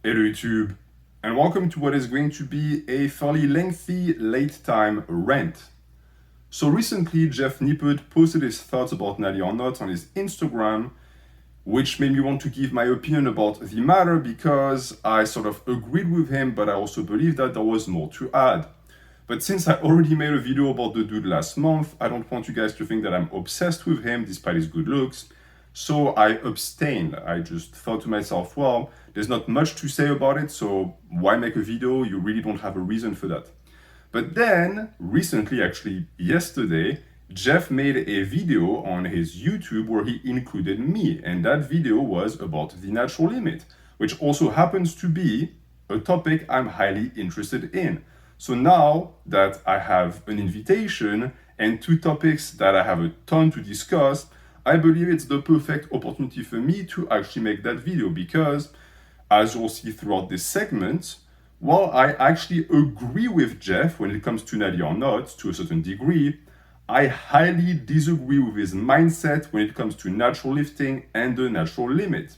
Hello YouTube, and welcome to what is going to be a fairly lengthy late time rant. So recently, Jeff Nippard posted his thoughts about Natty or not on his Instagram, which made me want to give my opinion about the matter because I sort of agreed with him, but I also believe that there was more to add. But since I already made a video about the dude last month, I don't want you guys to think that I'm obsessed with him despite his good looks. So I abstained. I just thought to myself, well, there's not much to say about it, so why make a video? You really don't have a reason for that. But then, recently, actually yesterday, Jeff made a video on his YouTube where he included me, and that video was about the natural limit, which also happens to be a topic I'm highly interested in. So now that I have an invitation and two topics that I have a ton to discuss, I believe it's the perfect opportunity for me to actually make that video because, as you'll see throughout this segment, while I actually agree with Jeff when it comes to Natty or not to a certain degree, I highly disagree with his mindset when it comes to natural lifting and the natural limit.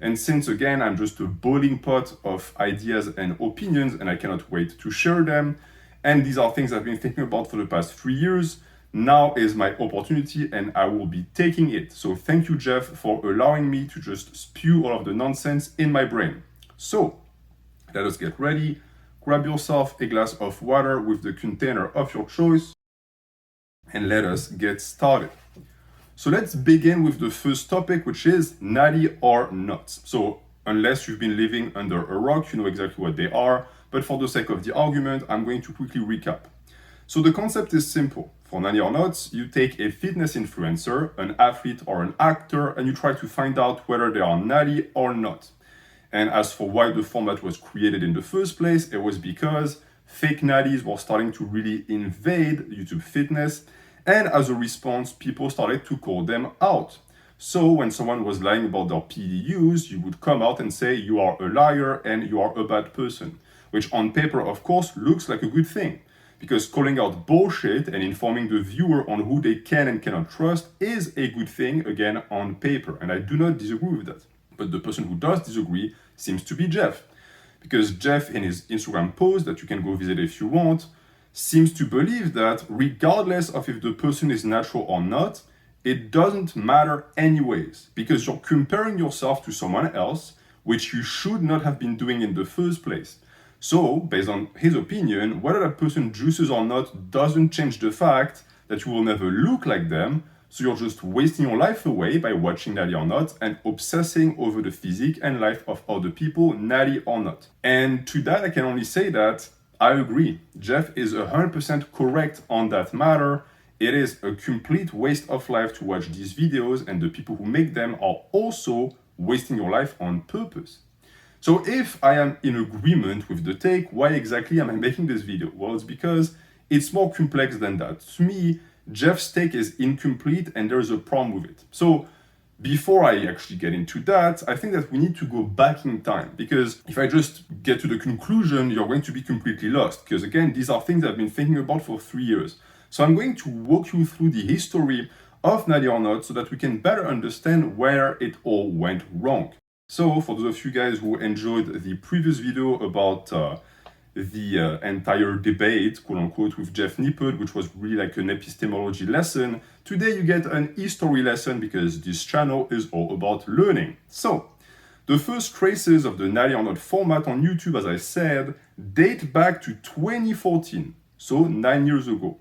And since again, I'm just a boiling pot of ideas and opinions and I cannot wait to share them, and these are things I've been thinking about for the past 3 years, now is my opportunity and I will be taking it. So thank you, Jeff, for allowing me to just spew all of the nonsense in my brain. So let us get ready. Grab yourself a glass of water with the container of your choice and let us get started. So let's begin with the first topic, which is natty or not. So unless you've been living under a rock, you know exactly what they are. But for the sake of the argument, I'm going to quickly recap. So the concept is simple. For natty or not, you take a fitness influencer, an athlete or an actor, and you try to find out whether they are natty or not. And as for why the format was created in the first place, it was because fake natties were starting to really invade YouTube fitness. And as a response, people started to call them out. So when someone was lying about their PDUs, you would come out and say you are a liar and you are a bad person, which on paper, of course, looks like a good thing. Because calling out bullshit and informing the viewer on who they can and cannot trust is a good thing, again, on paper. And I do not disagree with that. But the person who does disagree seems to be Jeff. Because Jeff, in his Instagram post that you can go visit if you want, seems to believe that regardless of if the person is natural or not, it doesn't matter anyways, because you're comparing yourself to someone else, which you should not have been doing in the first place. So, based on his opinion, whether that person juices or not doesn't change the fact that you will never look like them, so you're just wasting your life away by watching Natty or not and obsessing over the physique and life of other people, natty or not. And to that, I can only say that I agree. Jeff is 100% correct on that matter. It is a complete waste of life to watch these videos, and the people who make them are also wasting your life on purpose. So if I am in agreement with the take, why exactly am I making this video? Well, it's because it's more complex than that. To me, Jeff's take is incomplete and there's a problem with it. So before I actually get into that, I think that we need to go back in time, because if I just get to the conclusion, you're going to be completely lost. Because again, these are things I've been thinking about for 3 years. So I'm going to walk you through the history of Natty or not so that we can better understand where it all went wrong. So for those of you guys who enjoyed the previous video about the entire debate, quote unquote, with Jeff Nippard, which was really like an epistemology lesson, today you get an history lesson because this channel is all about learning. So, the first traces of the Natty or not format on YouTube, as I said, date back to 2014, so 9 years ago.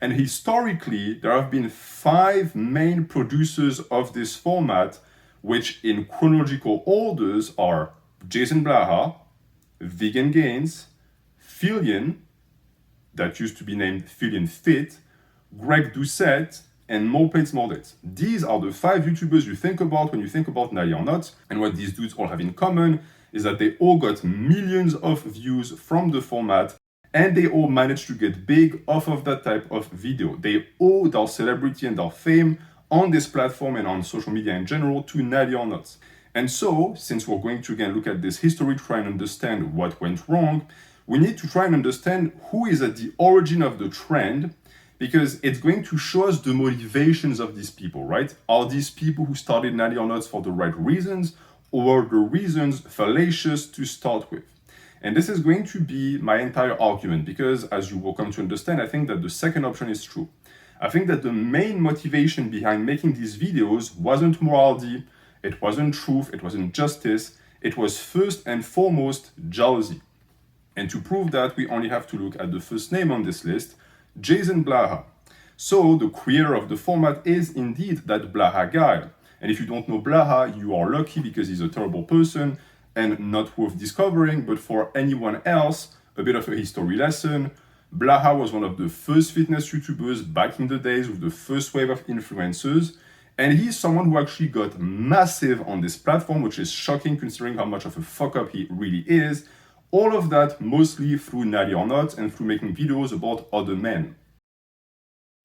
And historically, there have been 5 main producers of this format, which in chronological orders are Jason Blaha, Vegan Gains, Fillion, that used to be named Fillion Fit, Greg Doucette, and More Plates, More Dates. These are the 5 YouTubers you think about when you think about Natty or not, and what these dudes all have in common is that they all got millions of views from the format, and they all managed to get big off of that type of video. They owe their celebrity and their fame on this platform and on social media in general to Natty or not. And so, since we're going to again look at this history, try and understand what went wrong, we need to try and understand who is at the origin of the trend, because it's going to show us the motivations of these people, right? Are these people who started Natty or Not for the right reasons, or the reasons fallacious to start with? And this is going to be my entire argument because, as you will come to understand, I think that the second option is true. I think that the main motivation behind making these videos wasn't morality, it wasn't truth, it wasn't justice, it was first and foremost jealousy. And to prove that, we only have to look at the first name on this list, Jason Blaha. So the creator of the format is indeed that Blaha guy. And if you don't know Blaha, you are lucky because he's a terrible person and not worth discovering, but for anyone else, a bit of a history lesson. Blaha was one of the first fitness YouTubers back in the days with the first wave of influencers. And he's someone who actually got massive on this platform, which is shocking considering how much of a fuck up he really is. All of that mostly through Natty or Not and through making videos about other men.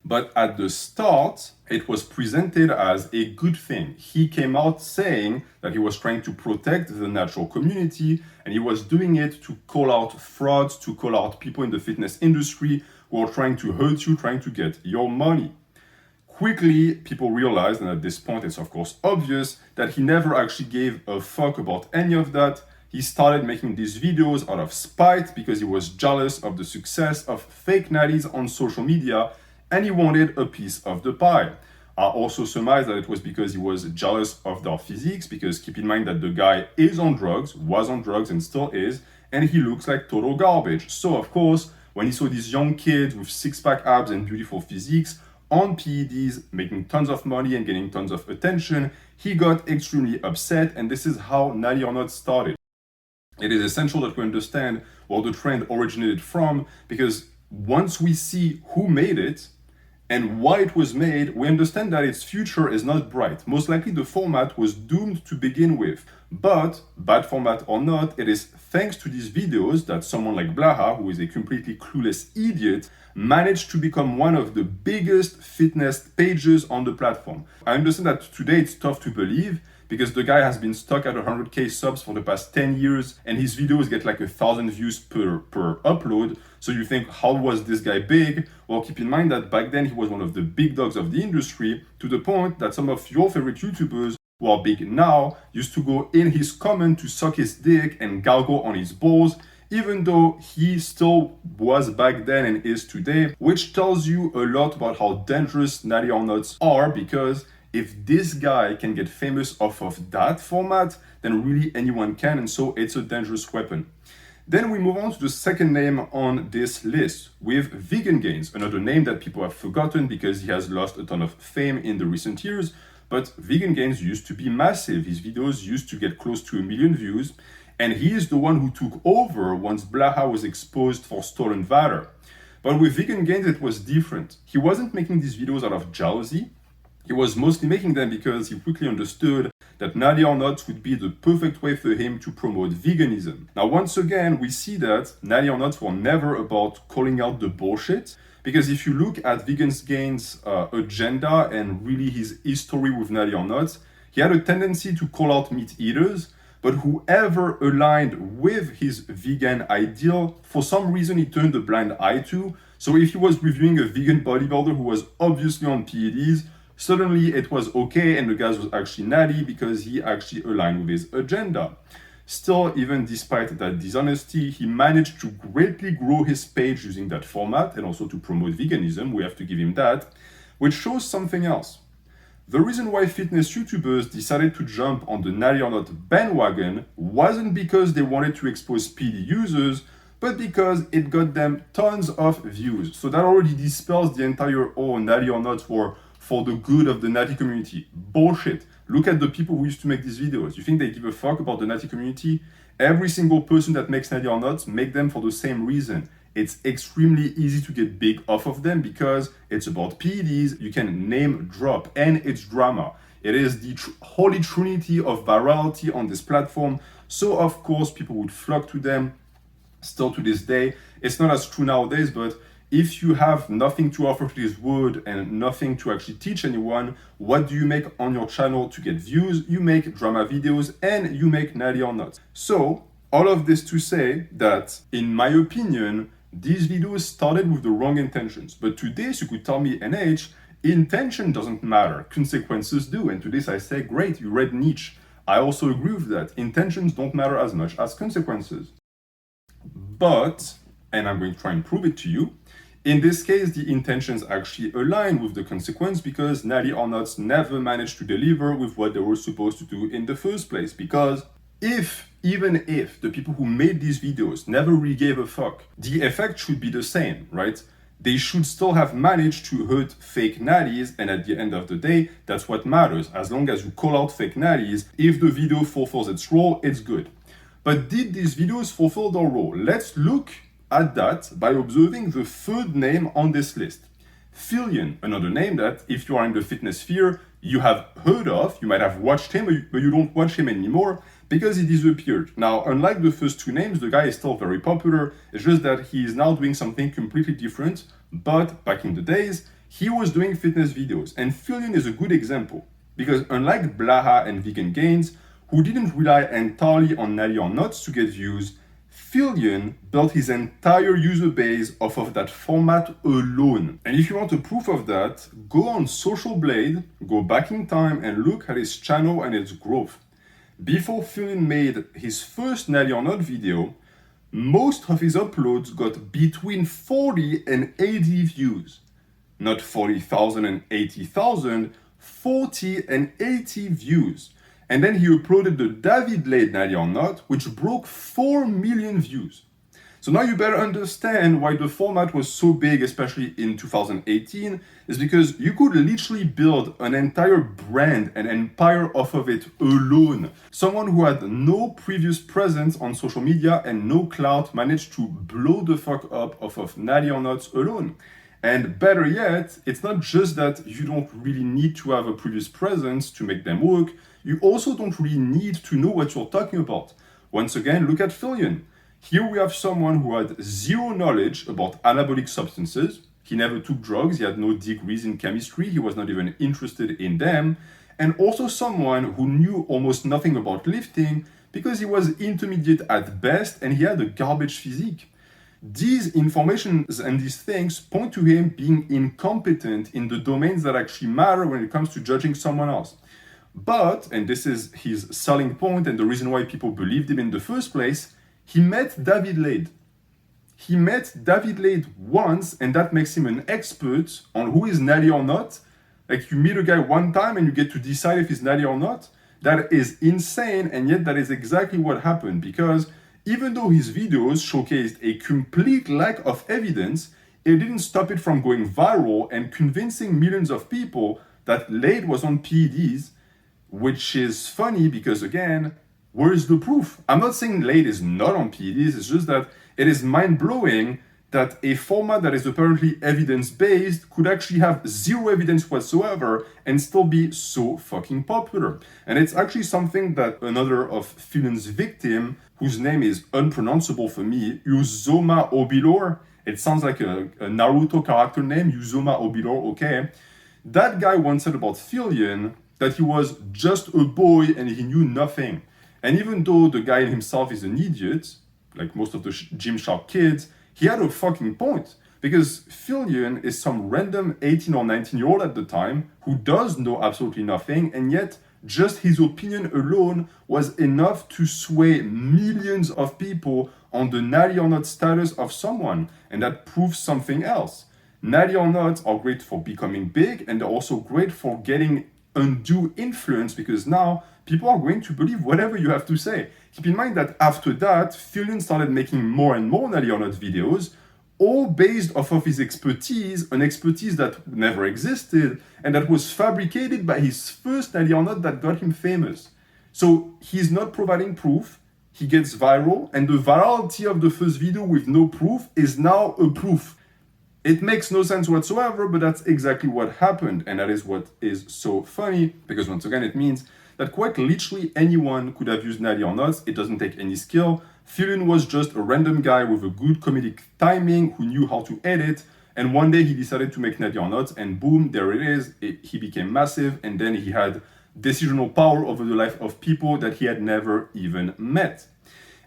But at the start, it was presented as a good thing. He came out saying that he was trying to protect the natural community and he was doing it to call out frauds, to call out people in the fitness industry who are trying to hurt you, trying to get your money. Quickly, people realized, and at this point it's of course obvious, that he never actually gave a fuck about any of that. He started making these videos out of spite because he was jealous of the success of fake natties on social media and he wanted a piece of the pie. I also surmise that it was because he was jealous of their physiques, because keep in mind that the guy is on drugs, was on drugs and still is, and he looks like total garbage. So of course, when he saw these young kids with six-pack abs and beautiful physiques on PEDs, making tons of money and getting tons of attention, he got extremely upset, and this is how Natty or Not started. It is essential that we understand where the trend originated from, because once we see who made it and why it was made, we understand that its future is not bright. Most likely the format was doomed to begin with. But, bad format or not, it is thanks to these videos that someone like Blaha, who is a completely clueless idiot, managed to become one of the biggest fitness pages on the platform. I understand that today it's tough to believe, because the guy has been stuck at 100k subs for the past 10 years and his videos get like 1,000 views per upload. So you think, how was this guy big? Well, keep in mind that back then he was one of the big dogs of the industry, to the point that some of your favorite YouTubers who are big now used to go in his comment to suck his dick and gargle on his balls, even though he still was back then and is today, which tells you a lot about how dangerous Natty or Nots are, because if this guy can get famous off of that format, then really anyone can, and so it's a dangerous weapon. Then we move on to the second name on this list, with Vegan Gains, another name that people have forgotten because he has lost a ton of fame in the recent years, but Vegan Gains used to be massive. His videos used to get close to 1 million views, and he is the one who took over once Blaha was exposed for stolen valor. But with Vegan Gains, it was different. He wasn't making these videos out of jealousy. He was mostly making them because he quickly understood that Natty or Not would be the perfect way for him to promote veganism. Now, once again, we see that Natty or Not were never about calling out the bullshit, because if you look at Vegan Gains' agenda and really his history with Natty or Not, he had a tendency to call out meat eaters, but whoever aligned with his vegan ideal, for some reason he turned a blind eye to. So if he was reviewing a vegan bodybuilder who was obviously on PEDs, suddenly it was okay and the guy was actually natty because he actually aligned with his agenda. Still, even despite that dishonesty, he managed to greatly grow his page using that format and also to promote veganism, we have to give him that, which shows something else. The reason why fitness YouTubers decided to jump on the Natty or Not bandwagon wasn't because they wanted to expose PD users, but because it got them tons of views. So that already dispels the entire, oh, Natty or Not for the good of the Natty community. Bullshit. Look at the people who used to make these videos. You think they give a fuck about the Natty community? Every single person that makes Natty or Not make them for the same reason. It's extremely easy to get big off of them because it's about PEDs, you can name drop, and it's drama. It is the holy trinity of virality on this platform. So of course people would flock to them. Still to this day, it's not as true nowadays, but if you have nothing to offer to this world and nothing to actually teach anyone, what do you make on your channel to get views? You make drama videos and you make Natty or Not. So all of this to say that, in my opinion, these videos started with the wrong intentions. But to this, you could tell me, NH, intention doesn't matter, consequences do. And to this I say, great, you read Nietzsche. I also agree with that. Intentions don't matter as much as consequences. But, and I'm going to try and prove it to you, in this case, the intentions actually align with the consequence because Natty or Nots never managed to deliver with what they were supposed to do in the first place. Because even if the people who made these videos never really gave a fuck, the effect should be the same, right? They should still have managed to hurt fake natties, and at the end of the day, that's what matters. As long as you call out fake natties, if the video fulfills its role, it's good. But did these videos fulfill their role? Let's look at that by observing the third name on this list. Fillion, another name that if you are in the fitness sphere, you have heard of, you might have watched him, but you don't watch him anymore because he disappeared. Now, unlike the first two names, the guy is still very popular. It's just that he is now doing something completely different. But back in the days, he was doing fitness videos. And Fillion is a good example because unlike Blaha and Vegan Gains, who didn't rely entirely on Natty or Nots to get views, Fillion built his entire user base off of that format alone. And if you want a proof of that, go on Social Blade, go back in time and look at his channel and its growth. Before Fillion made his first Natty or Not video, most of his uploads got between 40 and 80 views. Not 40,000 and 80,000, 40 and 80 views. And then he uploaded the David Lade Natty or Not, which broke 4 million views. So now you better understand why the format was so big, especially in 2018, is because you could literally build an entire brand, an empire off of it alone. Someone who had no previous presence on social media and no clout managed to blow the fuck up off of Natty or Nots alone. And better yet, it's not just that you don't really need to have a previous presence to make them work, you also don't really need to know what you're talking about. Once again, look at Fillion. Here we have someone who had zero knowledge about anabolic substances. He never took drugs, he had no degrees in chemistry, he was not even interested in them. And also someone who knew almost nothing about lifting because he was intermediate at best and he had a garbage physique. These informations and these things point to him being incompetent in the domains that actually matter when it comes to judging someone else. But, and this is his selling point and the reason why people believed him in the first place, he met David Lade. He met David Lade once and that makes him an expert on who is Natty or not. Like you meet a guy one time and you get to decide if he's Natty or not. That is insane, and yet that is exactly what happened because even though his videos showcased a complete lack of evidence, it didn't stop it from going viral and convincing millions of people that Lade was on PEDs, which is funny because again, where's the proof? I'm not saying Lade is not on PEDs, it's just that it is mind-blowing that a format that is apparently evidence-based could actually have zero evidence whatsoever and still be so fucking popular. And it's actually something that another of Fillion's victim, whose name is unpronounceable for me, Uzoma Obilor, it sounds like a Naruto character name, Uzoma Obilor, okay. That guy once said about Fillion that he was just a boy and he knew nothing. And even though the guy himself is an idiot, like most of the Gymshark kids, he had a fucking point. Because Fillion is some random 18 or 19-year-old at the time who does know absolutely nothing, and yet just his opinion alone was enough to sway millions of people on the Natty or Not status of someone. And that proves something else. Natty or Not are great for becoming big, and they're also great for getting undue influence because now people are going to believe whatever you have to say. Keep in mind that after that, Fillion started making more and more Natty or Not videos, all based off of his expertise, an expertise that never existed, and that was fabricated by his first Natty or Not that got him famous. So he's not providing proof, he gets viral, and the virality of the first video with no proof is now a proof. It makes no sense whatsoever, but that's exactly what happened, and that is what is so funny, because once again, it means that quite literally anyone could have used Natty or Not. It doesn't take any skill. Fillion was just a random guy with a good comedic timing who knew how to edit, and one day he decided to make Natty or Not, and boom, there it is. He became massive, and then he had decisional power over the life of people that he had never even met.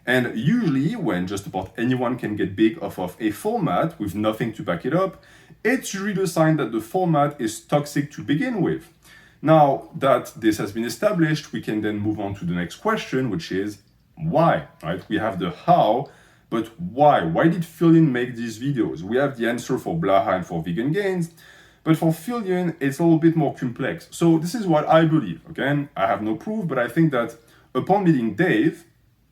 And usually, when just about anyone can get big off of a format with nothing to back it up, it's usually the sign that the format is toxic to begin with. Now that this has been established, we can then move on to the next question, which is why, right? We have the how, but why? Why did Fillion make these videos? We have the answer for Blaha and for Vegan Gains, but for Fillion, it's a little bit more complex. So this is what I believe. Again, I have no proof, but I think that upon meeting Dave,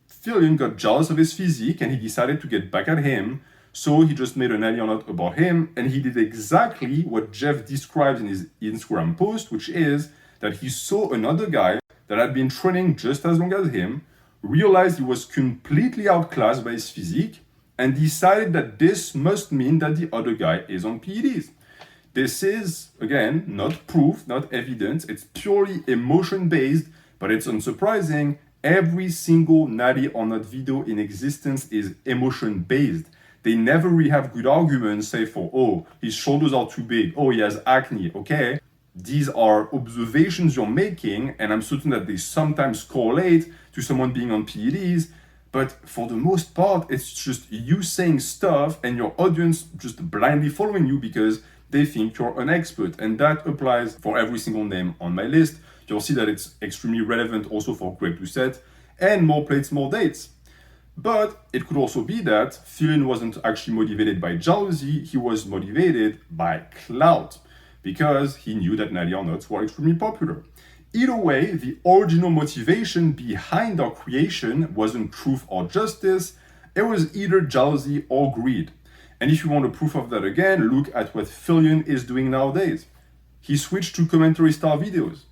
Fillion got jealous of his physique and he decided to get back at him. So he just made a Natty or Not about him, and he did exactly what Jeff describes in his Instagram post, which is that he saw another guy that had been training just as long as him, realized he was completely outclassed by his physique, and decided that this must mean that the other guy is on PEDs. This is, again, not proof, not evidence, it's purely emotion-based, but it's unsurprising. Every single Natty or Not video in existence is emotion-based. They never really have good arguments, say for, oh, his shoulders are too big, oh, he has acne, okay? These are observations you're making, and I'm certain that they sometimes correlate to someone being on PEDs, but for the most part, it's just you saying stuff and your audience just blindly following you because they think you're an expert, and that applies for every single name on my list. You'll see that it's extremely relevant also for Greg Doucette and More Plates, More Dates. But it could also be that Fillion wasn't actually motivated by jealousy, he was motivated by clout, because he knew that Natty or Nots were extremely popular. Either way, the original motivation behind our creation wasn't truth or justice, it was either jealousy or greed. And if you want a proof of that again, look at what Fillion is doing nowadays. He switched to commentary style videos.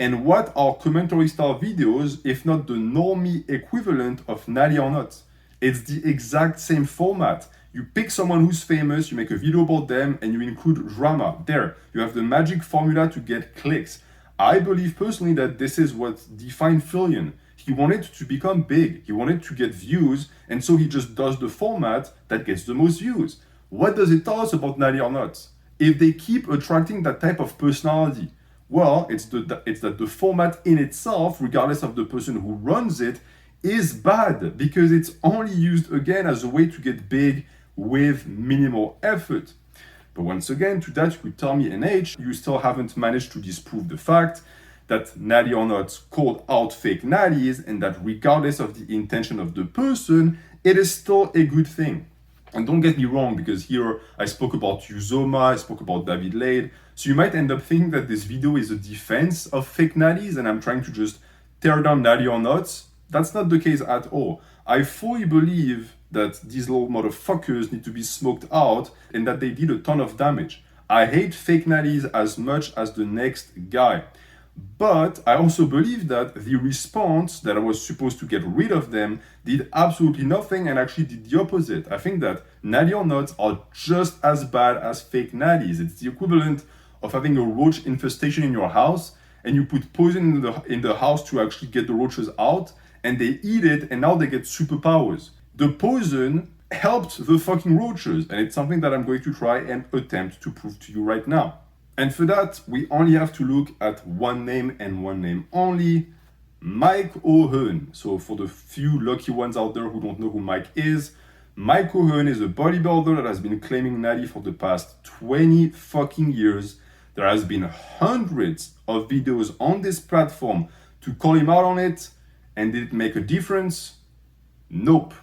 And what are commentary style videos if not the normie equivalent of Natty or Not? It's the exact same format. You pick someone who's famous, you make a video about them, and you include drama. There, you have the magic formula to get clicks. I believe personally that this is what defined Fillion. He wanted to become big, he wanted to get views, and so he just does the format that gets the most views. What does it tell us about Natty or Not? If they keep attracting that type of personality, well, it's that the format in itself, regardless of the person who runs it, is bad because it's only used again as a way to get big with minimal effort. But once again, to that you could tell me an age, you still haven't managed to disprove the fact that Natty or Not called out fake Natties, and that regardless of the intention of the person, it is still a good thing. And don't get me wrong, because here I spoke about Uzoma, I spoke about David Lade, so you might end up thinking that this video is a defense of fake Natties and I'm trying to just tear down Natty or Not. That's not the case at all. I fully believe that these little motherfuckers need to be smoked out and that they did a ton of damage. I hate fake Natties as much as the next guy. But I also believe that the response that I was supposed to get rid of them did absolutely nothing and actually did the opposite. I think that Natty or Not are just as bad as fake Natties. It's the equivalent of having a roach infestation in your house and you put poison in the house to actually get the roaches out and they eat it and now they get superpowers. The poison helped the fucking roaches, and it's something that I'm going to try and attempt to prove to you right now. And for that, we only have to look at one name and one name only, Mike O'Hearn. So for the few lucky ones out there who don't know who Mike is, Mike O'Hearn is a bodybuilder that has been claiming Natty for the past 20 fucking years. There has been hundreds of videos on this platform to call him out on it, and did it make a difference? Nope.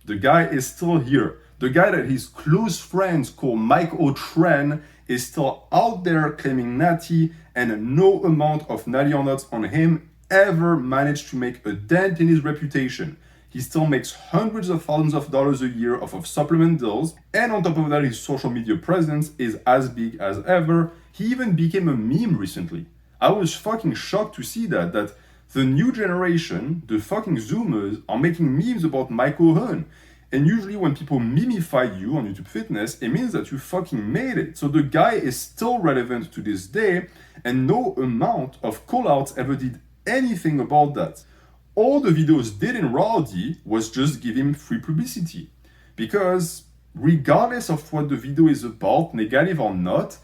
The guy is still here. The guy that his close friends call Mike O'Tren is still out there claiming Natty, and no amount of Natty or Nots on him ever managed to make a dent in his reputation. He still makes hundreds of thousands of dollars a year off of supplement deals, and on top of that, his social media presence is as big as ever. He even became a meme recently. I was fucking shocked to see that the new generation, the fucking Zoomers, are making memes about Mike O'Hearn. And usually when people memify you on YouTube Fitness, it means that you fucking made it. So the guy is still relevant to this day, and no amount of callouts ever did anything about that. All the videos did in Rowdy was just give him free publicity. Because regardless of what the video is about, negative or not,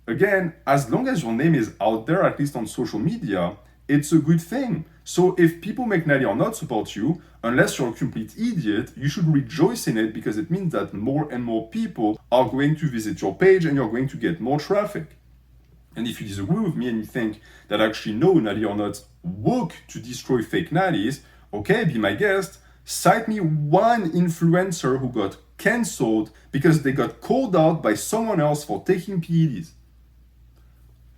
again, as long as your name is out there, at least on social media, it's a good thing. So if people make Natty or Not support you, unless you're a complete idiot, you should rejoice in it because it means that more and more people are going to visit your page and you're going to get more traffic. And if you disagree with me and you think that actually no, Natty or not work to destroy fake natties, okay, be my guest. Cite me one influencer who got cancelled because they got called out by someone else for taking PEDs.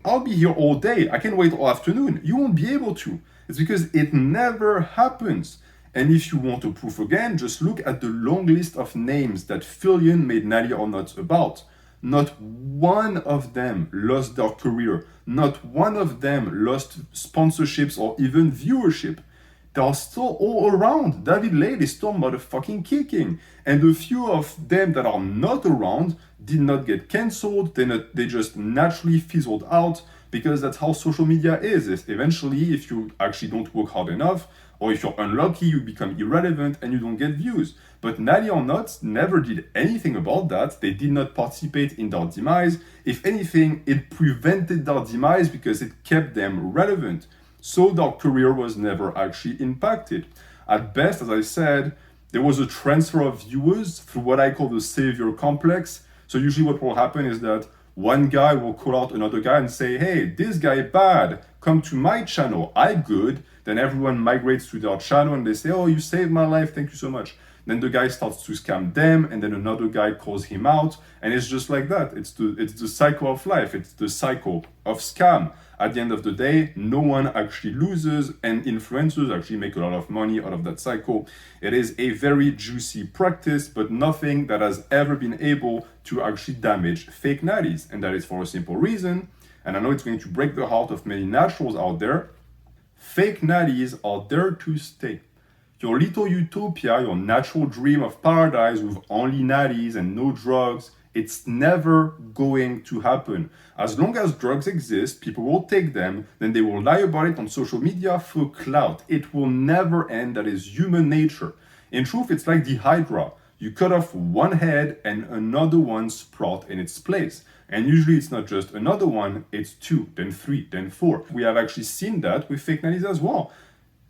I'll be here all day. I can wait all afternoon. You won't be able to. It's because it never happens. And if you want a proof again, just look at the long list of names that Fillion made Natty or not about. Not one of them lost their career. Not one of them lost sponsorships or even viewership. They're still all around. David Lade is still motherfucking kicking. And a few of them that are not around did not get cancelled. They just naturally fizzled out because that's how social media is. Eventually, if you actually don't work hard enough, or if you're unlucky, you become irrelevant and you don't get views. But Natty or not never did anything about that. They did not participate in their demise. If anything, it prevented their demise because it kept them relevant. So their career was never actually impacted. At best, as I said, there was a transfer of viewers through what I call the savior complex. So usually what will happen is that one guy will call out another guy and say, hey, this guy bad, come to my channel, I good. Then everyone migrates to their channel and they say, oh, you saved my life, thank you so much. Then the guy starts to scam them, and then another guy calls him out, and it's just like that. It's the cycle of life. It's the cycle of scam. At the end of the day, no one actually loses, and influencers actually make a lot of money out of that cycle. It is a very juicy practice, but nothing that has ever been able to actually damage fake natties, and that is for a simple reason. And I know it's going to break the heart of many naturals out there. Fake natties are there to stay. Your little utopia, your natural dream of paradise with only natties and no drugs, it's never going to happen. As long as drugs exist, people will take them, then they will lie about it on social media for clout. It will never end. That is human nature. In truth, it's like the Hydra. You cut off one head and another one sprout in its place. And usually it's not just another one, it's 2, then 3, then 4. We have actually seen that with fake natties as well.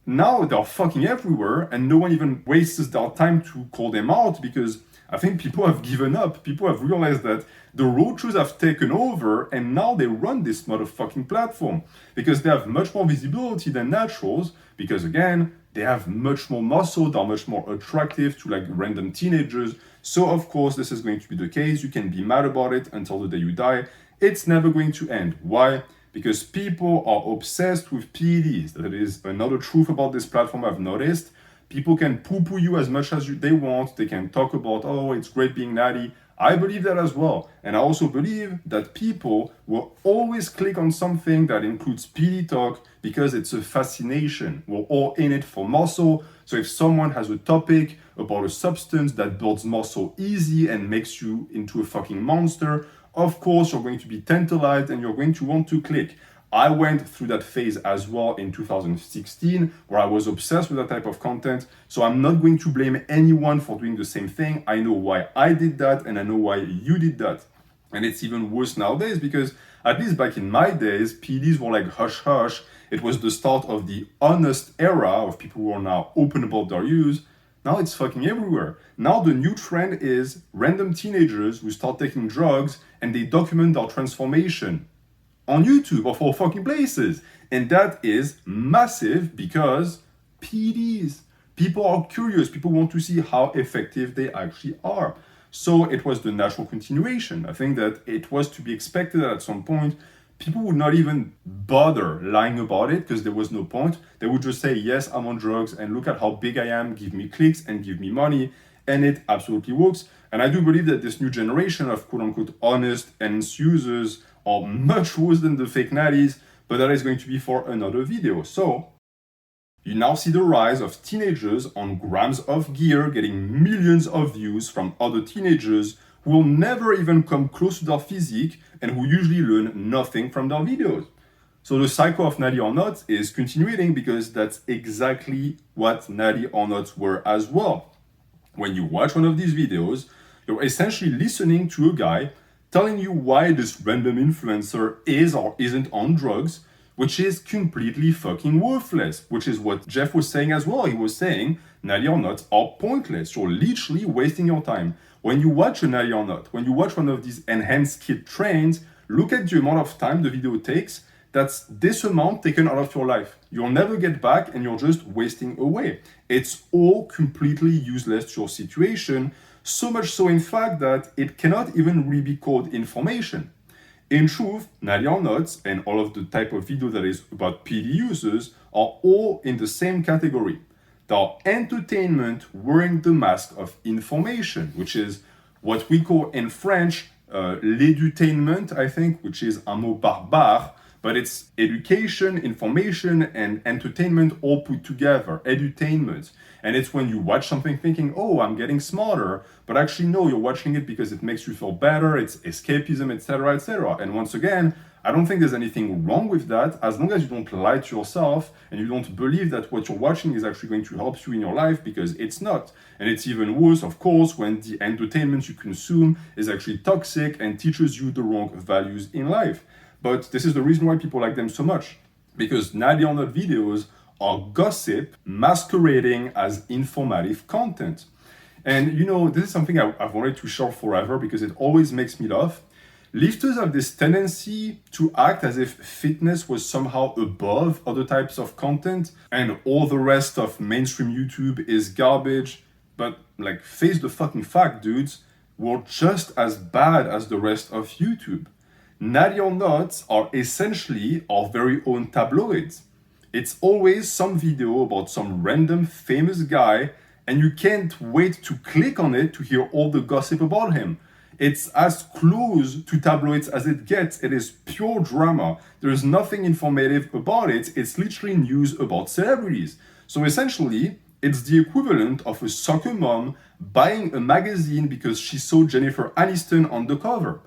Now they're fucking everywhere and no one even wastes their time to call them out because I think people have given up. People have realized that the roadshows have taken over and now they run this motherfucking platform because they have much more visibility than naturals because again, they have much more muscle, they're much more attractive to like random teenagers. So of course, this is going to be the case. You can be mad about it until the day you die. It's never going to end. Why? Because people are obsessed with PEDs. That is another truth about this platform I've noticed. People can poo-poo you as much as they want. They can talk about, oh, it's great being natty. I believe that as well. And I also believe that people will always click on something that includes PD talk because it's a fascination. We're all in it for muscle. So if someone has a topic about a substance that builds muscle easy and makes you into a fucking monster, of course, you're going to be tantalized and you're going to want to click. I went through that phase as well in 2016 where I was obsessed with that type of content. So I'm not going to blame anyone for doing the same thing. I know why I did that and I know why you did that. And it's even worse nowadays because at least back in my days, PDs were like hush hush. It was the start of the honest era of people who are now open about their use. Now it's fucking everywhere. Now the new trend is random teenagers who start taking drugs and they document their transformation on YouTube of all fucking places. And that is massive because PEDs. People are curious. People want to see how effective they actually are. So it was the natural continuation. I think that it was to be expected that at some point, people would not even bother lying about it because there was no point. They would just say, yes, I'm on drugs and look at how big I am, give me clicks and give me money. And it absolutely works. And I do believe that this new generation of quote unquote honest and users are much worse than the fake natties, but that is going to be for another video. So you now see the rise of teenagers on grams of gear getting millions of views from other teenagers who will never even come close to their physique and who usually learn nothing from their videos. So the cycle of Natty or Not is continuing because that's exactly what Natty or Not were as well. When you watch one of these videos, you're essentially listening to a guy telling you why this random influencer is or isn't on drugs, which is completely fucking worthless, which is what Jeff was saying as well. He was saying Natty or Not are pointless. You're literally wasting your time. When you watch a Natty or Not, when you watch one of these enhanced kid trains, look at the amount of time the video takes. That's this amount taken out of your life. You'll never get back and you're just wasting away. It's all completely useless to your situation, so much so in fact that it cannot even really be called information. In truth, Natty or Not and all of the type of video that is about PD users are all in the same category. They are entertainment wearing the mask of information, which is what we call in French l'edutainment, I think, which is un mot barbare, but it's education, information, and entertainment all put together, edutainment. And it's when you watch something thinking, oh, I'm getting smarter, but actually no, you're watching it because it makes you feel better, it's escapism, etc., etc. And once again, I don't think there's anything wrong with that, as long as you don't lie to yourself and you don't believe that what you're watching is actually going to help you in your life, because it's not. And it's even worse, of course, when the entertainment you consume is actually toxic and teaches you the wrong values in life. But this is the reason why people like them so much, because Natty or Not videos are gossip masquerading as informative content. And you know, this is something I've wanted to share forever because it always makes me laugh. Lifters have this tendency to act as if fitness was somehow above other types of content and all the rest of mainstream YouTube is garbage. But like, face the fucking fact, dudes, we're just as bad as the rest of YouTube. Natty or Not are essentially our very own tabloids. It's always some video about some random famous guy, and you can't wait to click on it to hear all the gossip about him. It's as close to tabloids as it gets. It is pure drama. There is nothing informative about it. It's literally news about celebrities. So essentially, it's the equivalent of a soccer mom buying a magazine because she saw Jennifer Aniston on the cover.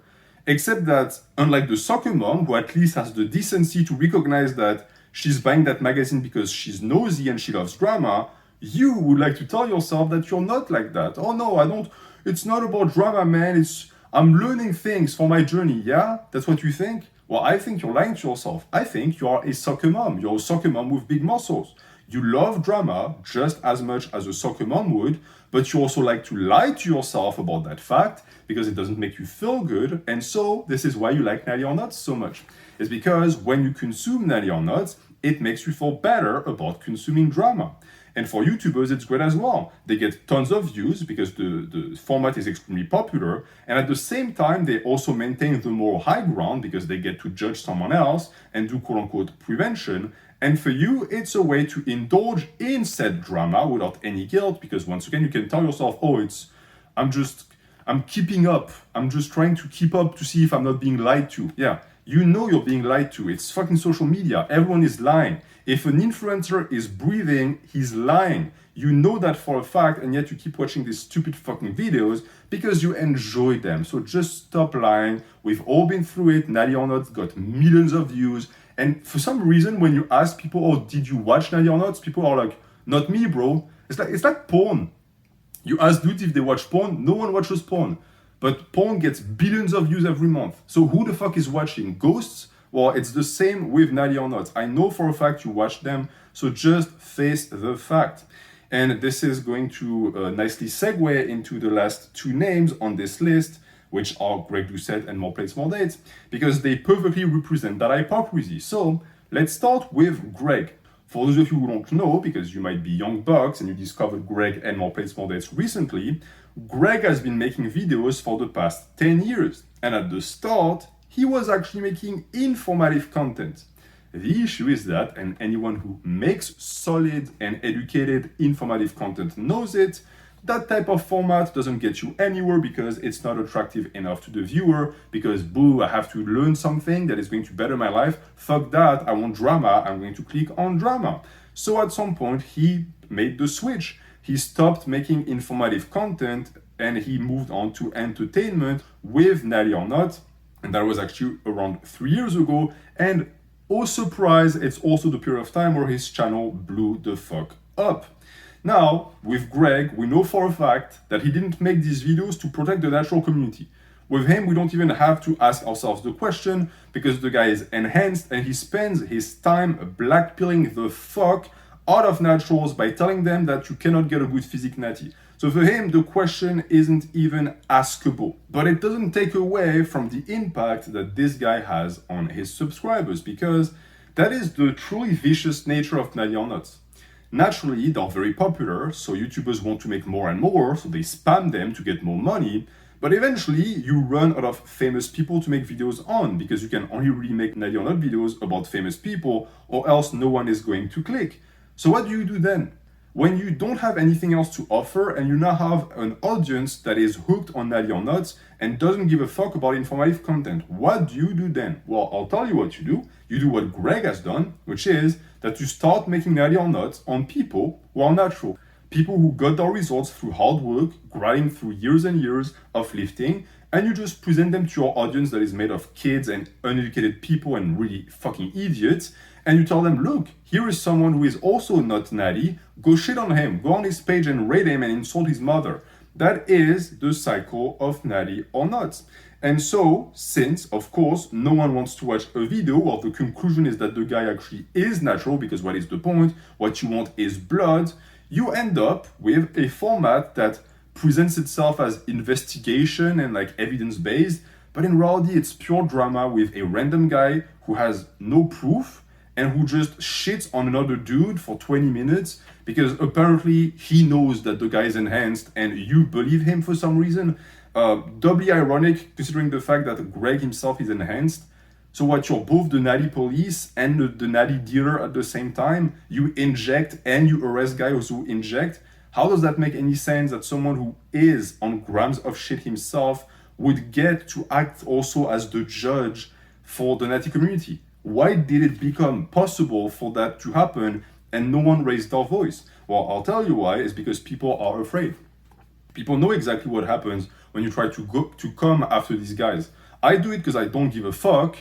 Except that, unlike the soccer mom, who at least has the decency to recognize that she's buying that magazine because she's nosy and she loves drama, you would like to tell yourself that you're not like that. Oh no, I don't, it's not about drama, man. I'm learning things for my journey. Yeah, that's what you think? Well, I think you're lying to yourself. I think you are a soccer mom. You're a soccer mom with big muscles. You love drama just as much as a soccer mom would, but you also like to lie to yourself about that fact because it doesn't make you feel good. And so this is why you like Natty or Not so much. It's because when you consume Natty or Not, it makes you feel better about consuming drama. And for YouTubers, it's great as well. They get tons of views because the format is extremely popular. And at the same time, they also maintain the moral high ground because they get to judge someone else and do quote unquote prevention. And for you, it's a way to indulge in said drama without any guilt, because once again, you can tell yourself, oh, I'm keeping up. I'm just trying to keep up to see if I'm not being lied to. Yeah, you know you're being lied to. It's fucking social media. Everyone is lying. If an influencer is breathing, he's lying. You know that for a fact, and yet you keep watching these stupid fucking videos because you enjoy them. So just stop lying. We've all been through it. Natty or Not got millions of views. And for some reason, when you ask people, oh, did you watch Natty or Not? People are like, not me, bro. It's like porn. You ask dudes if they watch porn, no one watches porn. But porn gets billions of views every month. So who the fuck is watching? Ghosts? Well, it's the same with Natty or Not. I know for a fact you watch them, so just face the fact. And this is going to nicely segue into the last two names on this list, which are Greg Doucette and More Plates, More Dates, because they perfectly represent that hypocrisy. So let's start with Greg. For those of you who don't know, because you might be young bucks and you discovered Greg and More Plates, More Dates recently, Greg has been making videos for the past 10 years. And at the start, he was actually making informative content. The issue is that, and anyone who makes solid and educated informative content knows it, that type of format doesn't get you anywhere because it's not attractive enough to the viewer, because boo, I have to learn something that is going to better my life. Fuck that, I want drama, I'm going to click on drama. So at some point, he made the switch. He stopped making informative content and he moved on to entertainment with Natty or Not. And that was actually around 3 years ago. And oh surprise, it's also the period of time where his channel blew the fuck up. Now, with Greg, we know for a fact that he didn't make these videos to protect the natural community. With him, we don't even have to ask ourselves the question because the guy is enhanced and he spends his time blackpilling the fuck out of naturals by telling them that you cannot get a good physique natty. So So for him, the question isn't even askable. But it doesn't take away from the impact that this guy has on his subscribers, because that is the truly vicious nature of Natty or Not. Naturally, they're very popular, so YouTubers want to make more and more, so they spam them to get more money. But eventually, you run out of famous people to make videos on, because you can only really make Natty or Not videos about famous people, or else no one is going to click. So what do you do then? When you don't have anything else to offer and you now have an audience that is hooked on Natty or Not and doesn't give a fuck about informative content, what do you do then? Well, I'll tell you what you do. You do what Greg has done, which is that you start making Natty or Not on people who are natural. People who got their results through hard work, grinding through years and years of lifting, and you just present them to your audience that is made of kids and uneducated people and really fucking idiots, and you tell them, look, here is someone who is also not Natty, go shit on him, go on his page and rate him and insult his mother. That is the cycle of Natty or Not. And so, since, of course, no one wants to watch a video where the conclusion is that the guy actually is natural, because what is the point? What you want is blood, you end up with a format that presents itself as investigation and like evidence-based, but in reality it's pure drama with a random guy who has no proof and who just shits on another dude for 20 minutes because apparently he knows that the guy is enhanced and you believe him for some reason. Doubly ironic considering the fact that Greg himself is enhanced. So what, you're both the Natty police and the Natty dealer at the same time? You inject and you arrest guys who inject? How does that make any sense that someone who is on grams of shit himself would get to act also as the judge for the Natty community? Why did it become possible for that to happen and no one raised their voice? Well, I'll tell you why. It's because people are afraid. People know exactly what happens when you try to come after these guys. I do it because I don't give a fuck,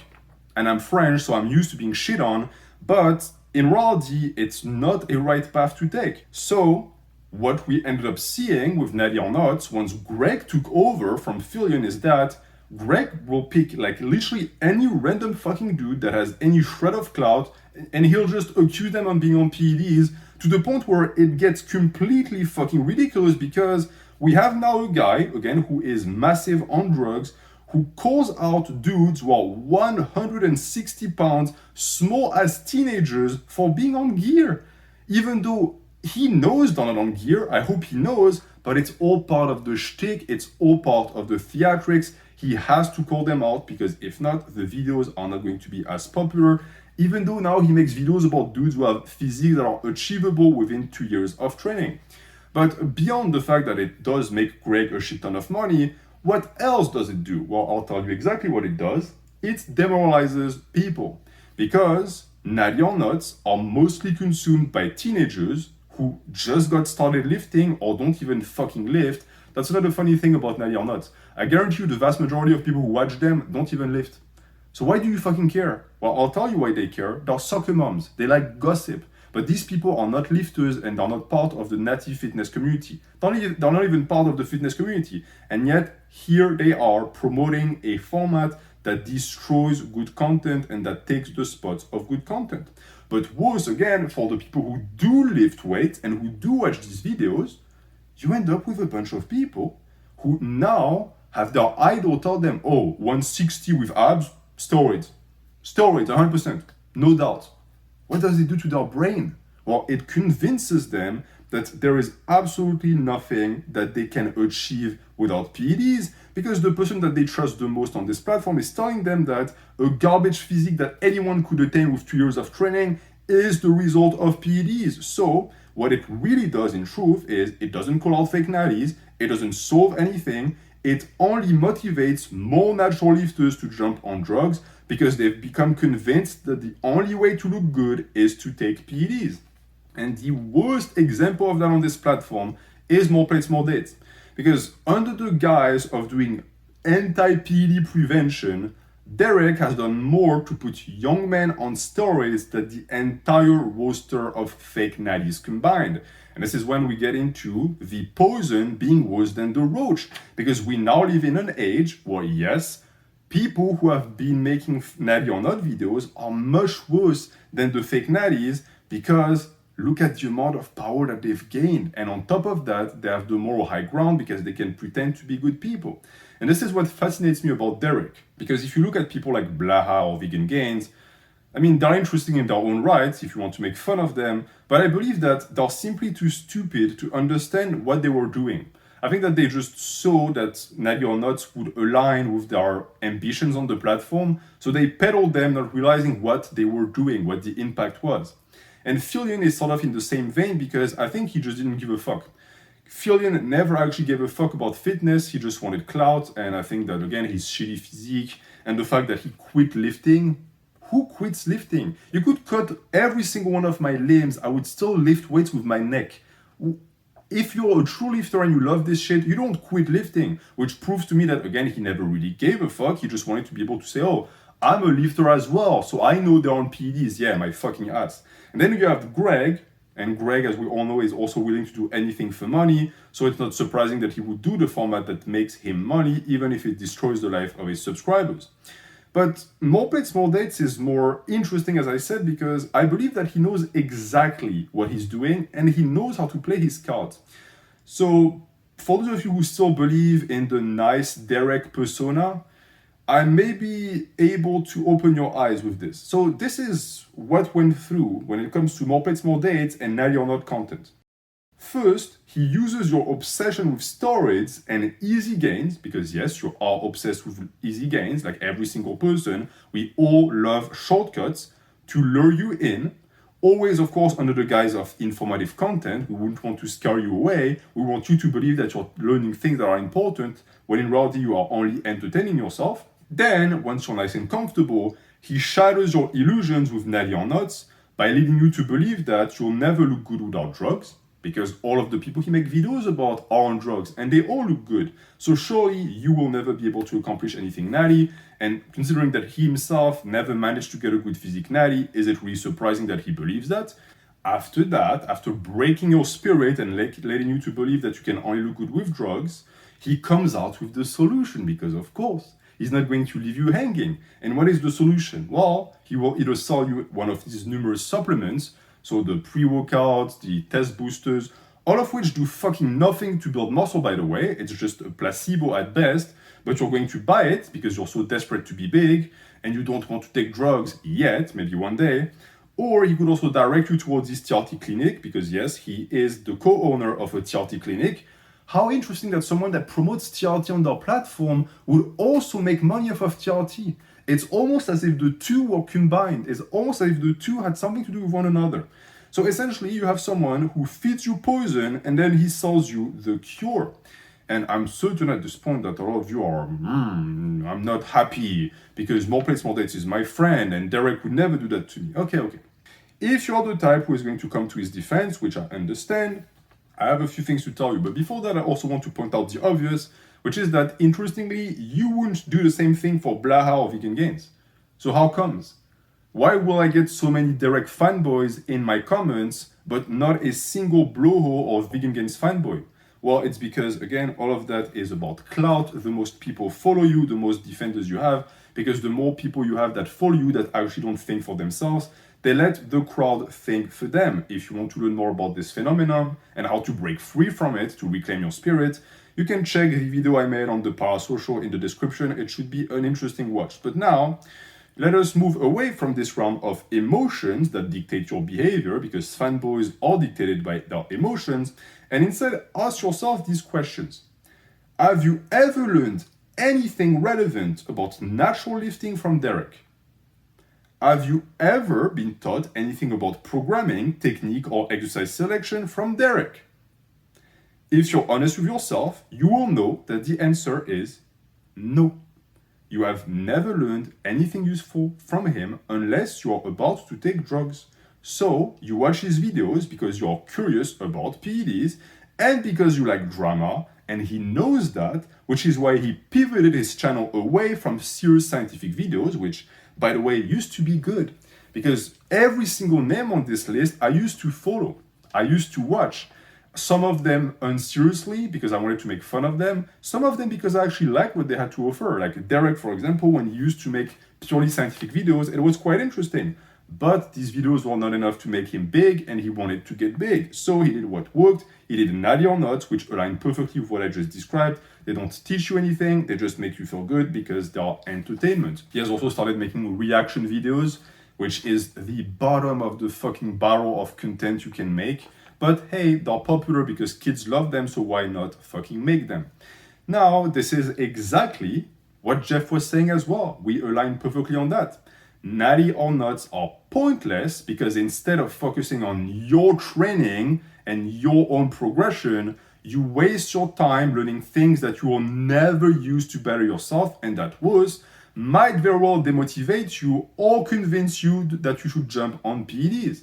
and I'm French, so I'm used to being shit on, but in reality, it's not a right path to take. So, what we ended up seeing with Natty or Not, once Greg took over from Fillion, is that Greg will pick like literally any random fucking dude that has any shred of clout, and he'll just accuse them of being on PEDs to the point where it gets completely fucking ridiculous, because we have now a guy, again, who is massive on drugs, who calls out dudes who are 160 pounds, small as teenagers, for being on gear. Even though he knows they're not on gear, I hope he knows, but it's all part of the shtick, it's all part of the theatrics. He has to call them out, because if not, the videos are not going to be as popular, even though now he makes videos about dudes who have physiques that are achievable within 2 years of training. But beyond the fact that it does make Greg a shit ton of money, what else does it do? Well, I'll tell you exactly what it does. It demoralizes people, because Natty or Not are mostly consumed by teenagers who just got started lifting or don't even fucking lift. That's another funny thing about Natty or Not. I guarantee you the vast majority of people who watch them don't even lift. So why do you fucking care? Well, I'll tell you why they care. They're soccer moms. They like gossip. But these people are not lifters and they're not part of the Natty fitness community. They're not even part of the fitness community. And yet, here they are promoting a format that destroys good content and that takes the spots of good content. But worse again, for the people who do lift weights and who do watch these videos, you end up with a bunch of people who now have their idol tell them, oh, 160 with abs, steroids. Steroids, 100%, no doubt. What does it do to their brain? Well, it convinces them that there is absolutely nothing that they can achieve without PEDs, because the person that they trust the most on this platform is telling them that a garbage physique that anyone could attain with 2 years of training is the result of PEDs. So what it really does in truth is it doesn't call out fake natties, it doesn't solve anything, it only motivates more natural lifters to jump on drugs, because they've become convinced that the only way to look good is to take PEDs. And the worst example of that on this platform is More Plates, More Dates. Because under the guise of doing anti-PED prevention, Derek has done more to put young men on steroids than the entire roster of fake natties combined. And this is when we get into the poison being worse than the roach. Because we now live in an age where, yes, people who have been making Natty or Not videos are much worse than the fake natties, because look at the amount of power that they've gained. And on top of that, they have the moral high ground because they can pretend to be good people. And this is what fascinates me about Derek. Because if you look at people like Blaha or Vegan Gains, I mean, they're interesting in their own rights if you want to make fun of them, but I believe that they're simply too stupid to understand what they were doing. I think that they just saw that Natty or Nuts would align with their ambitions on the platform, so they peddled them, not realizing what they were doing, what the impact was. And Fillion is sort of in the same vein because I think he just didn't give a fuck. Fillion never actually gave a fuck about fitness, he just wanted clout, and I think that again, his shitty physique and the fact that he quit lifting. Who quits lifting? You could cut every single one of my limbs, I would still lift weights with my neck. If you're a true lifter and you love this shit, you don't quit lifting, which proves to me that, again, he never really gave a fuck. He just wanted to be able to say, oh, I'm a lifter as well, so I know they're on PEDs. Yeah, my fucking ass. And then you have Greg, and Greg, as we all know, is also willing to do anything for money, so it's not surprising that he would do the format that makes him money, even if it destroys the life of his subscribers. But More Plates, More Dates is more interesting, as I said, because I believe that he knows exactly what he's doing and he knows how to play his cards. So, for those of you who still believe in the nice Derek persona, I may be able to open your eyes with this. So, this is what went through when it comes to More Plates, More Dates and Natty or Not content. First, he uses your obsession with steroids and easy gains, because yes, you are obsessed with easy gains, like every single person. We all love shortcuts to lure you in, always, of course, under the guise of informative content. We wouldn't want to scare you away. We want you to believe that you're learning things that are important, when in reality you are only entertaining yourself. Then, once you're nice and comfortable, he shatters your illusions with Natty or Nuts by leading you to believe that you'll never look good without drugs, because all of the people he makes videos about are on drugs and they all look good. So surely you will never be able to accomplish anything natty. And considering that he himself never managed to get a good physique natty, is it really surprising that he believes that? After that, after breaking your spirit and letting you to believe that you can only look good with drugs, he comes out with the solution because, of course, he's not going to leave you hanging. And what is the solution? Well, he will either sell you one of these numerous supplements, so the pre-workouts, the test boosters, all of which do fucking nothing to build muscle, by the way. It's just a placebo at best, but you're going to buy it because you're so desperate to be big and you don't want to take drugs yet, maybe one day. Or he could also direct you towards this TRT clinic because yes, he is the co-owner of a TRT clinic. How interesting that someone that promotes TRT on their platform would also make money off of TRT. It's almost as if the two were combined. It's almost as if the two had something to do with one another. So essentially, you have someone who feeds you poison and then he sells you the cure. And I'm certain at this point that a lot of you are, I'm not happy because More Plates, More Dates is my friend and Derek would never do that to me. Okay. If you're the type who is going to come to his defense, which I understand, I have a few things to tell you. But before that, I also want to point out the obvious, which is that, interestingly, you wouldn't do the same thing for Blaha or Vegan Gains. So how comes? Why will I get so many Derek fanboys in my comments, but not a single blowhole or Vegan Gains fanboy? Well, it's because, again, all of that is about clout. The most people follow you, the most defenders you have, because the more people you have that follow you that actually don't think for themselves, they let the crowd think for them. If you want to learn more about this phenomenon and how to break free from it to reclaim your spirit, you can check the video I made on the Parasocial in the description. It should be an interesting watch. But now, let us move away from this realm of emotions that dictate your behavior, because fanboys are dictated by their emotions, and instead ask yourself these questions. Have you ever learned anything relevant about natural lifting from Derek? Have you ever been taught anything about programming, technique, or exercise selection from Derek? If you're honest with yourself, you will know that the answer is no. You have never learned anything useful from him unless you're about to take drugs. So you watch his videos because you're curious about PEDs and because you like drama, and he knows that, which is why he pivoted his channel away from serious scientific videos, which, by the way, used to be good. Because every single name on this list I used to follow, I used to watch. Some of them unseriously because I wanted to make fun of them, some of them because I actually liked what they had to offer. Like Derek, for example, when he used to make purely scientific videos, it was quite interesting. But these videos were not enough to make him big, and he wanted to get big. So he did what worked. He did Natty or Not, which aligned perfectly with what I just described. They don't teach you anything, they just make you feel good because they are entertainment. He has also started making reaction videos, which is the bottom of the fucking barrel of content you can make. But hey, they're popular because kids love them, so why not fucking make them? Now, this is exactly what Jeff was saying as well. We align perfectly on that. Natty or Nots are pointless because instead of focusing on your training and your own progression, you waste your time learning things that you will never use to better yourself, and that might very well demotivate you or convince you that you should jump on PEDs.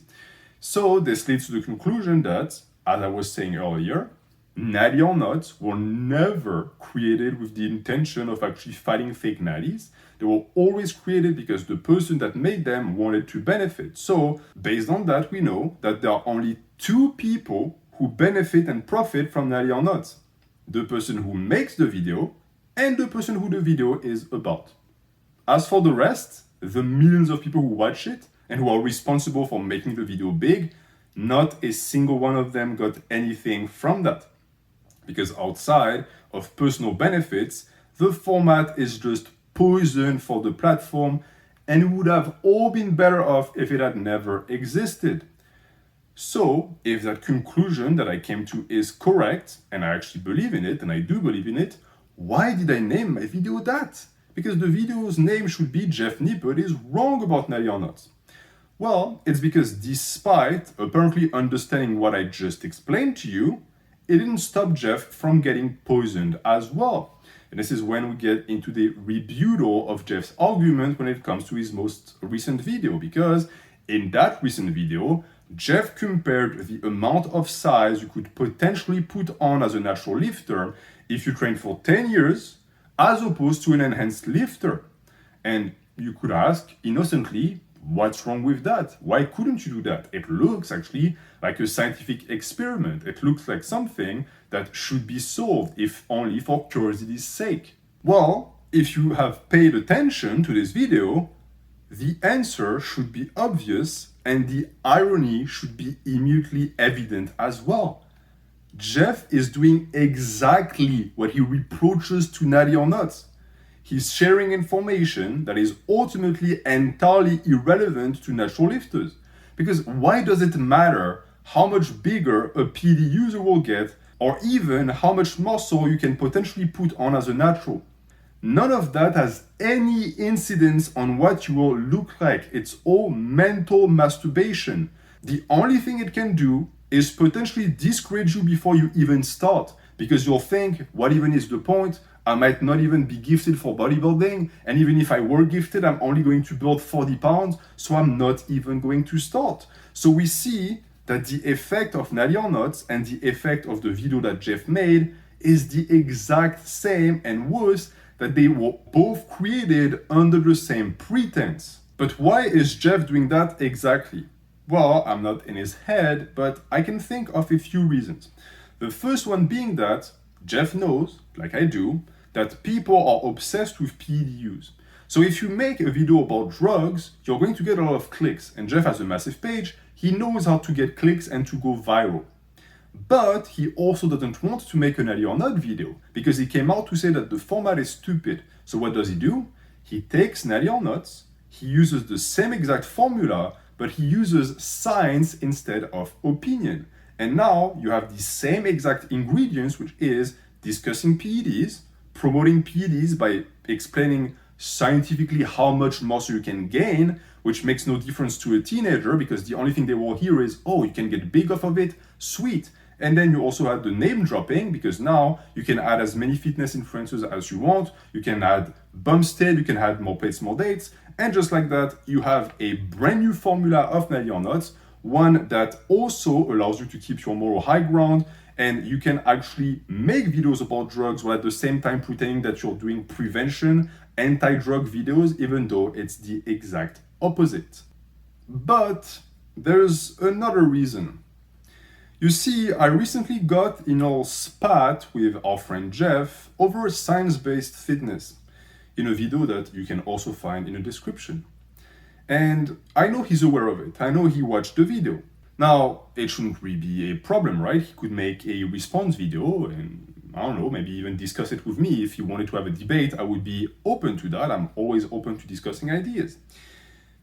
So this leads to the conclusion that, as I was saying earlier, Natty or Not were never created with the intention of actually fighting fake natties. They were always created because the person that made them wanted to benefit. So based on that, we know that there are only two people who benefit and profit from Natty or Not: the person who makes the video and the person who the video is about. As for the rest, the millions of people who watch it and who are responsible for making the video big, not a single one of them got anything from that. Because outside of personal benefits, the format is just poison for the platform, and it would have all been better off if it had never existed. So, if that conclusion that I came to is correct, and I actually believe in it, and I do believe in it, why did I name my video that? Because the video's name should be Jeff Nippard is wrong about Natty or Not. Well, it's because despite apparently understanding what I just explained to you, it didn't stop Jeff from getting poisoned as well. And this is when we get into the rebuttal of Jeff's argument when it comes to his most recent video, because in that recent video, Jeff compared the amount of size you could potentially put on as a natural lifter if you train for 10 years, as opposed to an enhanced lifter. And you could ask innocently, what's wrong with that? Why couldn't you do that? It looks actually like a scientific experiment. It looks like something that should be solved, if only for curiosity's sake. Well, if you have paid attention to this video, the answer should be obvious and the irony should be immediately evident as well. Jeff is doing exactly what he reproaches to Natty or Not. He's sharing information that is ultimately entirely irrelevant to natural lifters. Because why does it matter how much bigger a PD user will get, or even how much muscle you can potentially put on as a natural? None of that has any incidence on what you will look like. It's all mental masturbation. The only thing it can do is potentially discourage you before you even start, because you'll think, what even is the point? I might not even be gifted for bodybuilding, and even if I were gifted, I'm only going to build 40 pounds, so I'm not even going to start. So we see that the effect of Natty or Not and the effect of the video that Jeff made is the exact same, and worse, that they were both created under the same pretense. But why is Jeff doing that exactly? Well, I'm not in his head, but I can think of a few reasons. The first one being that Jeff knows, like I do, that people are obsessed with PED use. So if you make a video about drugs, you're going to get a lot of clicks. And Jeff has a massive page. He knows how to get clicks and to go viral. But he also doesn't want to make a Natty or Not video because he came out to say that the format is stupid. So what does he do? He takes Natty or Not, he uses the same exact formula, but he uses science instead of opinion. And now you have the same exact ingredients, which is discussing PEDs, promoting PEDs by explaining scientifically how much muscle you can gain, which makes no difference to a teenager because the only thing they will hear is, oh, you can get big off of it, sweet. And then you also have the name dropping because now you can add as many fitness influencers as you want. You can add Bumstead, you can add more plates, more dates. And just like that, you have a brand new formula of Natty or Not, one that also allows you to keep your moral high ground, and you can actually make videos about drugs while at the same time pretending that you're doing prevention, anti-drug videos, even though it's the exact opposite. But there's another reason. You see, I recently got in a spat with our friend Jeff over science-based fitness in a video that you can also find in the description. And I know he's aware of it. I know he watched the video. Now, it shouldn't really be a problem, right? He could make a response video and, I don't know, maybe even discuss it with me. If he wanted to have a debate, I would be open to that. I'm always open to discussing ideas.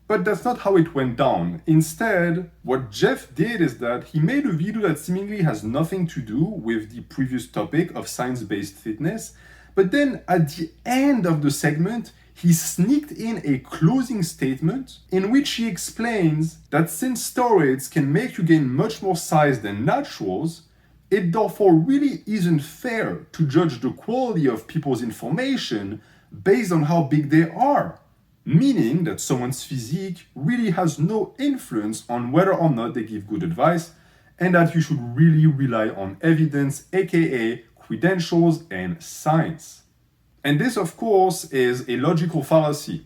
But that's not how it went down. Instead, what Jeff did is that he made a video that seemingly has nothing to do with the previous topic of science-based fitness. But then at the end of the segment, he sneaked in a closing statement in which he explains that since steroids can make you gain much more size than naturals, it therefore really isn't fair to judge the quality of people's information based on how big they are. Meaning that someone's physique really has no influence on whether or not they give good advice, and that you should really rely on evidence, aka credentials and science. And this, of course, is a logical fallacy.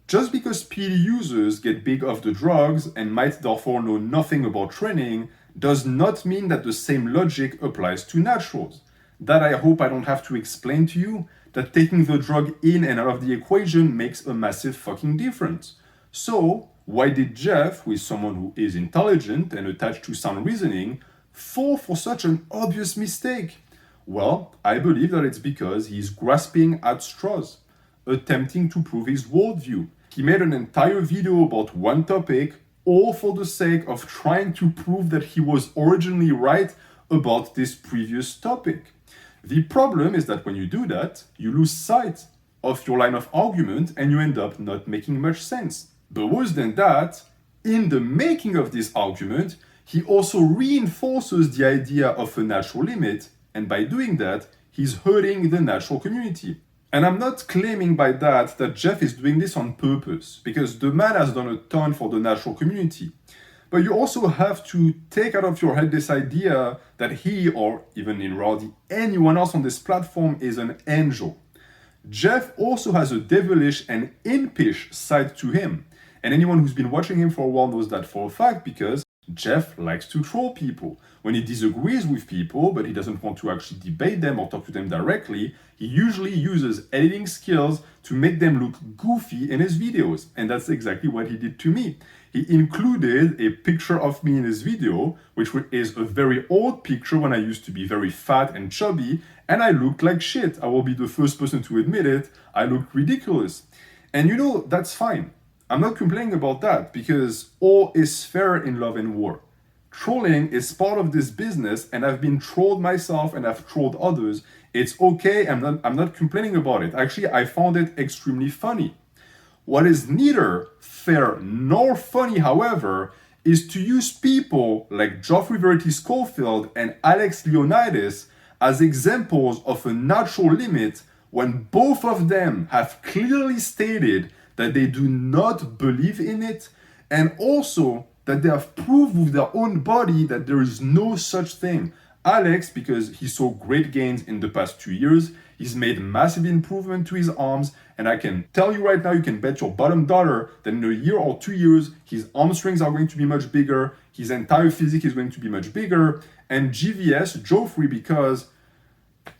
Just because PD users get big off the drugs and might therefore know nothing about training does not mean that the same logic applies to naturals. That I hope I don't have to explain to you, that taking the drug in and out of the equation makes a massive fucking difference. So, why did Jeff, who is someone who is intelligent and attached to sound reasoning, fall for such an obvious mistake? Well, I believe that it's because he's grasping at straws, attempting to prove his worldview. He made an entire video about one topic, all for the sake of trying to prove that he was originally right about this previous topic. The problem is that when you do that, you lose sight of your line of argument and you end up not making much sense. But worse than that, in the making of this argument, he also reinforces the idea of a natural limit, and by doing that, he's hurting the natural community. And I'm not claiming by that Jeff is doing this on purpose, because the man has done a ton for the natural community. But you also have to take out of your head this idea that he, or even in reality anyone else on this platform, is an angel. Jeff also has a devilish and impish side to him. And anyone who's been watching him for a while knows that for a fact, because Jeff likes to troll people. When he disagrees with people, but he doesn't want to actually debate them or talk to them directly, he usually uses editing skills to make them look goofy in his videos. And that's exactly what he did to me. He included a picture of me in his video, which is a very old picture when I used to be very fat and chubby, and I looked like shit. I will be the first person to admit it. I looked ridiculous. And you know, that's fine. I'm not complaining about that, because all is fair in love and war. Trolling is part of this business, and I've been trolled myself and I've trolled others. It's okay, I'm not complaining about it. Actually, I found it extremely funny. What is neither fair nor funny, however, is to use people like Geoffrey Verity Schofield and Alex Leonidas as examples of a natural limit when both of them have clearly stated that they do not believe in it, and also that they have proved with their own body that there is no such thing. Alex, because he saw great gains in the past 2 years, he's made massive improvement to his arms, and I can tell you right now, you can bet your bottom dollar that in a year or 2 years, his hamstrings are going to be much bigger, his entire physique is going to be much bigger, and GVS, Geoffrey, because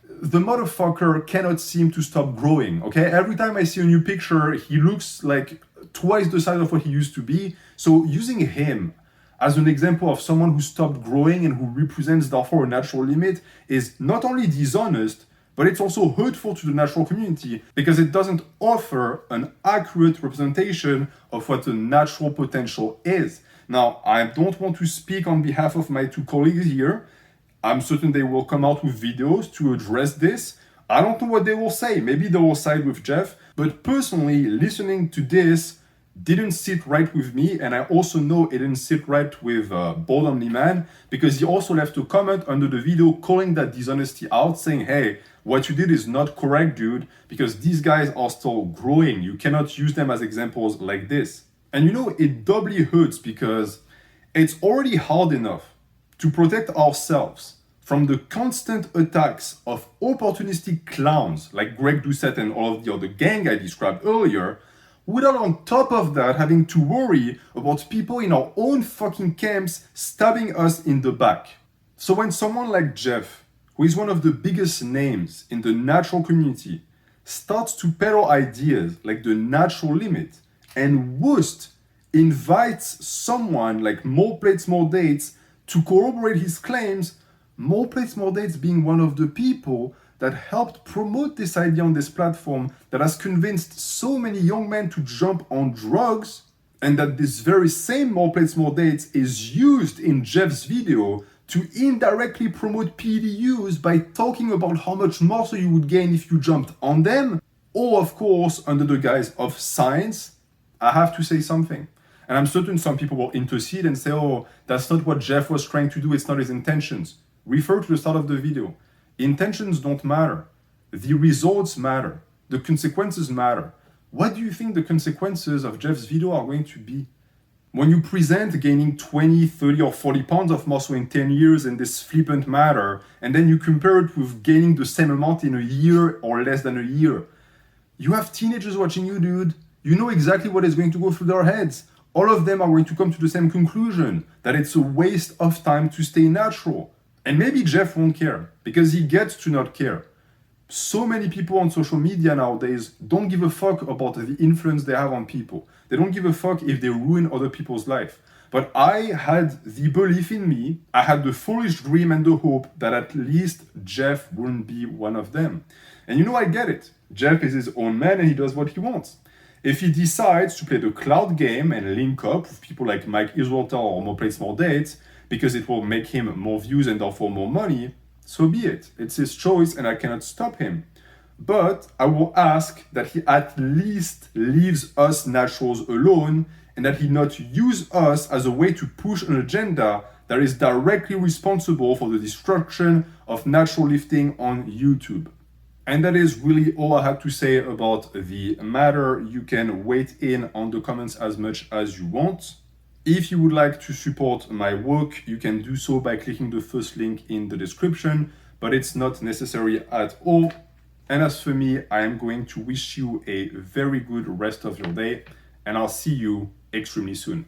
the motherfucker cannot seem to stop growing, okay? Every time I see a new picture, he looks like twice the size of what he used to be. So using him as an example of someone who stopped growing and who represents therefore a natural limit is not only dishonest, but it's also hurtful to the natural community because it doesn't offer an accurate representation of what the natural potential is. Now, I don't want to speak on behalf of my two colleagues here. I'm certain they will come out with videos to address this. I don't know what they will say. Maybe they will side with Jeff. But personally, listening to this didn't sit right with me. And I also know it didn't sit right with Bold Only Man, because he also left a comment under the video calling that dishonesty out, saying, hey, what you did is not correct, dude, because these guys are still growing. You cannot use them as examples like this. And you know, it doubly hurts because it's already hard enough to protect ourselves from the constant attacks of opportunistic clowns like Greg Doucette and all of the other gang I described earlier, without on top of that having to worry about people in our own fucking camps stabbing us in the back. So when someone like Jeff, who is one of the biggest names in the natural community, starts to peddle ideas like the natural limit, and worst, invites someone like More Plates, More Dates to corroborate his claims, More Plates, More Dates being one of the people that helped promote this idea on this platform that has convinced so many young men to jump on drugs, and that this very same More Plates, More Dates is used in Jeff's video to indirectly promote PDUs by talking about how much muscle you would gain if you jumped on them, or of course, under the guise of science. I have to say something. And I'm certain some people will intercede and say, oh, that's not what Jeff was trying to do, it's not his intentions. Refer to the start of the video. Intentions don't matter. The results matter. The consequences matter. What do you think the consequences of Jeff's video are going to be? When you present gaining 20, 30, or 40 pounds of muscle in 10 years in this flippant manner, and then you compare it with gaining the same amount in a year or less than a year, you have teenagers watching you, dude. You know exactly what is going to go through their heads. All of them are going to come to the same conclusion, that it's a waste of time to stay natural. And maybe Jeff won't care, because he gets to not care. So many people on social media nowadays don't give a fuck about the influence they have on people. They don't give a fuck if they ruin other people's life. But I had the belief in me, I had the foolish dream and the hope that at least Jeff wouldn't be one of them. And you know, I get it. Jeff is his own man and he does what he wants. If he decides to play the cloud game and link up with people like Mike Israeltel or More Plates, More Dates, because it will make him more views and therefore more money, so be it. It's his choice and I cannot stop him. But I will ask that he at least leaves us naturals alone and that he not use us as a way to push an agenda that is directly responsible for the destruction of natural lifting on YouTube. And that is really all I had to say about the matter. You can weigh in on the comments as much as you want. If you would like to support my work, you can do so by clicking the first link in the description, but it's not necessary at all. And as for me, I am going to wish you a very good rest of your day, and I'll see you extremely soon.